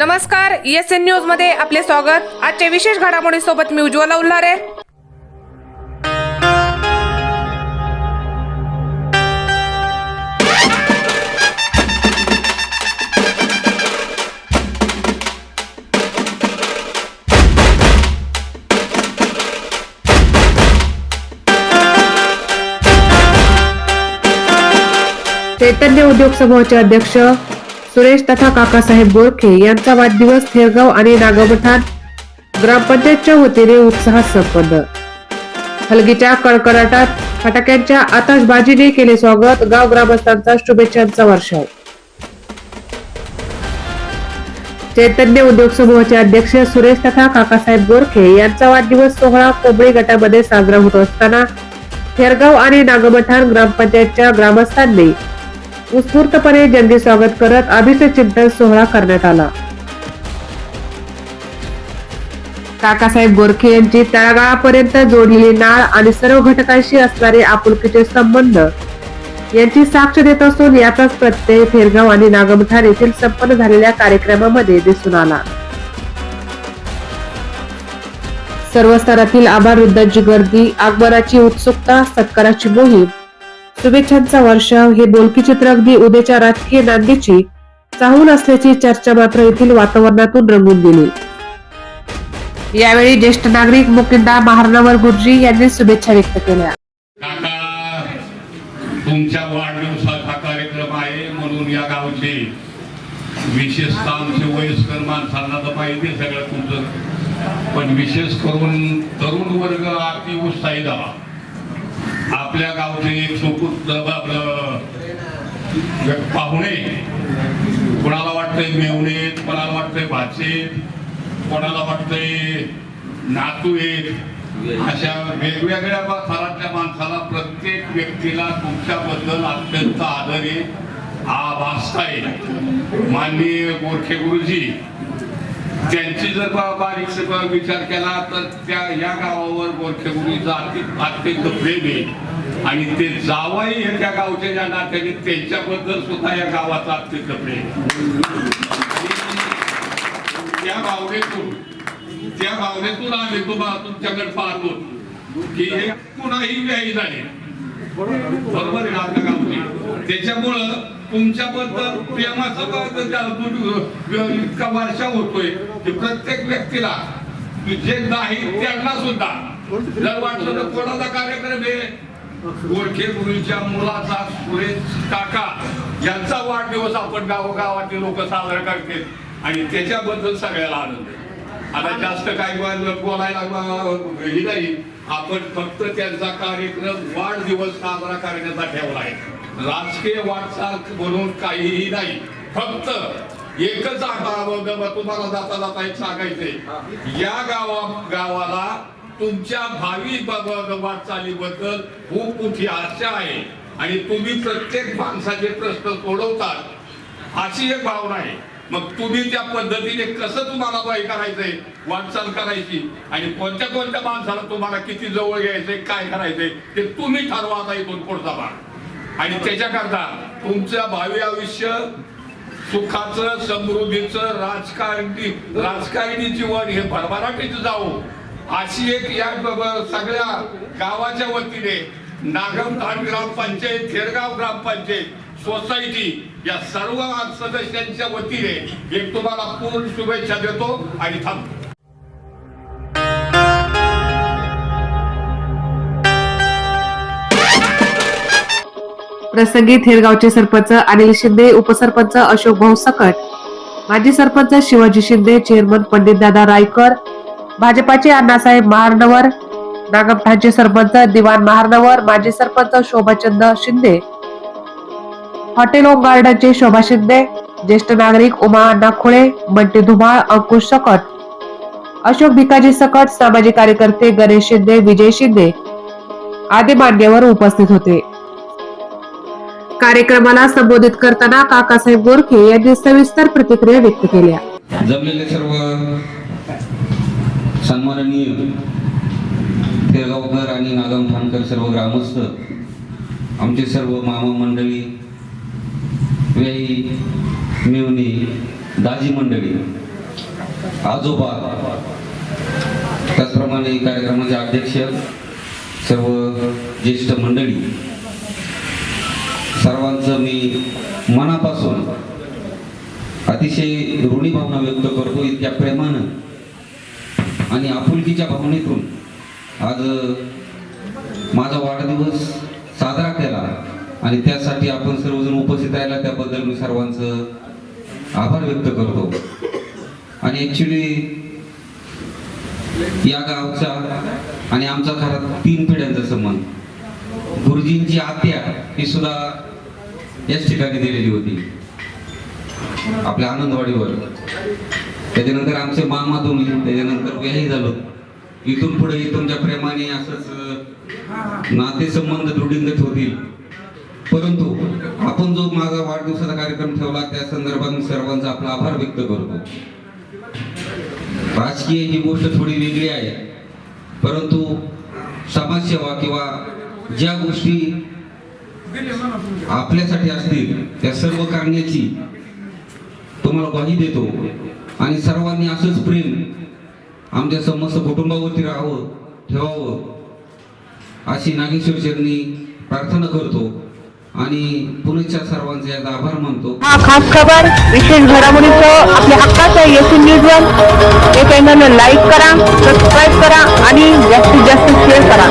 नमस्कार, ESN news मध्ये आपले स्वागत। आजच्या विशेष घडामोडी सोबत मी उज्ज्वला उल्हारे। चैतन्य उद्योग समूहाचे अध्यक्ष सुरेश तथा काकासाहेब बोरखे यांचा वाढदिवस थेरगाव आणि नागमठाण ग्रामपंचायतच्या वतीने उत्साहात संपन्न। हलगीच्या कडकडाटात फटाक्यांच्या आतषबाजीने केले स्वागत। गाव ग्रामस्थांचा शुभेच्छांचा वर्षाव। चैतन्य उद्योग समूहाचे अध्यक्ष सुरेश तथा काकासाहेब बोरखे यांचा वाढदिवस सोहळा कोंबडी गटामध्ये साजरा होत असताना थेरगाव आणि नागमठाण ग्रामपंचायतच्या ग्रामस्थांनी उत्स्फूर्तपणे जंगी स्वागत करत अभिषेक चिंतन सोहळा करण्यात आला। काकासाहेब बोरखे यांची तळागाळापर्यंत जोडलेली नाळ आणि सर्व घटकांशी असणारे आपुलकीचे संबंध यांची साक्ष देत असून याचाच प्रत्यय थेरगाव आणि नागमठाण येथील संपन्न झालेल्या कार्यक्रमामध्ये दिसून आला। सर्व स्तरातील आभार वृद्धांची गर्दी, आगमनाची उत्सुकता, सत्काराची मोहीम, शुभेच्छांचा वर्षाव हे बोलकी चित्र अगदी उद्याच्या राजकीय नांदीची चाहूल असल्याची चर्चा मात्र येथील वातावरणातून रंगून गेली। यावेळी ज्येष्ठ नागरिक मुकिंदा महारनवर गुरुजी यांनी शुभेच्छा व्यक्त केल्या। काका, तुमच्या वाढदिवसाचा कार्यक्रम आहे म्हणून या गावचे विशेषतः आमचे वयस्कर माणसांना तर पाहिजे सगळं तुमचं, पण विशेष करून तरुण वर्ग अति उत्साही झाला। आपल्या गावचे एक सुपुत्र आपलं पाहुणे, कोणाला वाटतंय मेवणे, कोणाला वाटतंय भाचे, कोणाला वाटतंय नातू आहेत, अशा वेगवेगळ्या थरातल्या माणसाला प्रत्येक व्यक्तीला तुमच्याबद्दल अत्यंत आदर आहे, आभास आहे। माननीय बोरखे गुरुजी त्यांची जर बारीक विचार केला तर त्या या गावावर बोरखे गुरुजीचा अत्यंत प्रेम आहे आणि ते जावई हे त्या गावच्या ज्या नात्याने त्यांच्याबद्दल सुद्धा या गावाचा अत्यंत प्रेम। त्या भावनेतून आम्ही तुमच्याकडे पाहतो की हे कुणाही व्याही झाले, बरोबर आहे आपल्या गावचे, त्याच्यामुळं तुमच्याबद्दल प्रेमाचा इतका वर्षा होतोय की प्रत्येक व्यक्तीला जे नाही त्यांना सुद्धा जर वाटलं तर कोणाचा कार्यक्रम आहे बोरखे गुरुच्या मुलाचा सुरेश काका यांचा वाढदिवस आपण गावातले लोक साजरा करतील आणि त्याच्याबद्दल सगळ्याला आनंद आहे। आता जास्त काय बोलायला हे नाही, आपण फक्त त्यांचा कार्यक्रम वाढदिवस साजरा करण्याचा ठेवला आहे, राजकीय वाटचाल म्हणून काहीही नाही। फक्त एकच तुम्हाला जाता जाता एक सांगायचंय, या गावाला तुमच्या भावी वाटचालीबद्दल खूप मोठी आशा आहे आणि तुम्ही प्रत्येक माणसाचे प्रश्न सोडवतात अशी एक भावना आहे। मग तुम्ही त्या पद्धतीने कसं तुम्हाला काय करायचंय, वाटचाल करायची आणि कोणत्या माणसाला तुम्हाला किती जवळ घ्यायचंय, काय करायचंय ते तुम्ही ठरवा आता इथून पुढचा भाग। आणि त्याच्याकरता तुमचं भावी आयुष्य सुखाचं, समृद्धीचं, राजकारणी जीवन हे भरभराटीचं जावो अशी एक या सगळ्या गावाच्या वतीने नागमठाण ग्रामपंचायत, थेरगाव ग्रामपंचायत, सोसायटी या सर्व सदस्यांच्या वतीने एक तुम्हाला पूर्ण शुभेच्छा देतो आणि थांबतो। प्रसंगी थेरगावचे सरपंच अनिल शिंदे, उपसरपंच अशोक भाऊ सकट, माजी सरपंच शिवाजी शिंदे, चेअरमन पंडित दादा रायकर, भाजपाचे अण्णासाहेब महारनवर, नागमठाणचे सरपंच दिवाण महारनवर, माजी सरपंच शोभाचंद शिंदे, हॉटेल होम गार्डनचे शोभा शिंदे, ज्येष्ठ नागरिक उमा अण्णा खोळे, बंटी धुमाळ, अंकुश सकट, अशोक भिकाजी सकट, सामाजिक कार्यकर्ते गणेश शिंदे, विजय शिंदे आदी मान्यवर उपस्थित होते। कार्यक्रमाला संबोधित करताना काकासाहेब बोरखे यांनी सविस्तर प्रतिक्रिया व्यक्त केल्या। जमलेले सर्व सन्माननीय थेरगावकर आणि नागमठाणकर सर्व ग्रामस्थ, आमचे सर्व मामा मंडळी, वेही मेवणी, दाजी मंडळी, आजोबा, त्याचप्रमाणे कार्यक्रमाचे अध्यक्ष, सर्व ज्येष्ठ मंडळी, सर्वांचं मी मनापासून अतिशय ऋणी भावना व्यक्त करतो. इतक्या प्रेमानं आणि आपुलकीच्या भावनेतून आज माझा वाढदिवस साजरा केला आणि त्यासाठी आपण सर्वजण उपस्थित राहिला त्याबद्दल मी सर्वांचं आभार व्यक्त करतो. आणि ॲक्च्युली या गावचा आणि आमचा खरा 3 पिढ्यांचा संबंध. गुरुजींची आत्या ही सुद्धा याच ठिकाणी दिलेली होती, आपल्या आनंदवाडीवर. त्याच्यानंतर आमचे मामा दोन्ही, त्याच्यानंतर व्याही झालो. इथून पुढे तुमच्या प्रेमाने असंच नातेसंबंध दृढींगत होतील. परंतु आपण जो माझा वाढदिवसाचा कार्यक्रम ठेवला त्या संदर्भात मी सर्वांचा आपला आभार व्यक्त करतो. राजकीय ही गोष्ट थोडी वेगळी आहे, परंतु समाजसेवा किंवा ज्या गोष्टी आपल्यासाठी असतील त्या सर्व करण्याची तुम्हाला ग्वाही देतो. आणि सर्वांनी असंच प्रेम आमच्या समस्त कुटुंबावरती राहावं, ठेवावं अशी नागेश्वर चरणी प्रार्थना करतो आणि पुनश्च सर्वांचे याचा आभार मानतो. हा खास खबर विशेष घडामोडीचं आपल्या हक्काचं एसी न्यूजवर हे चॅनल लाईक करा, सबस्क्राईब करा आणि जास्तीत जास्त शेअर करा.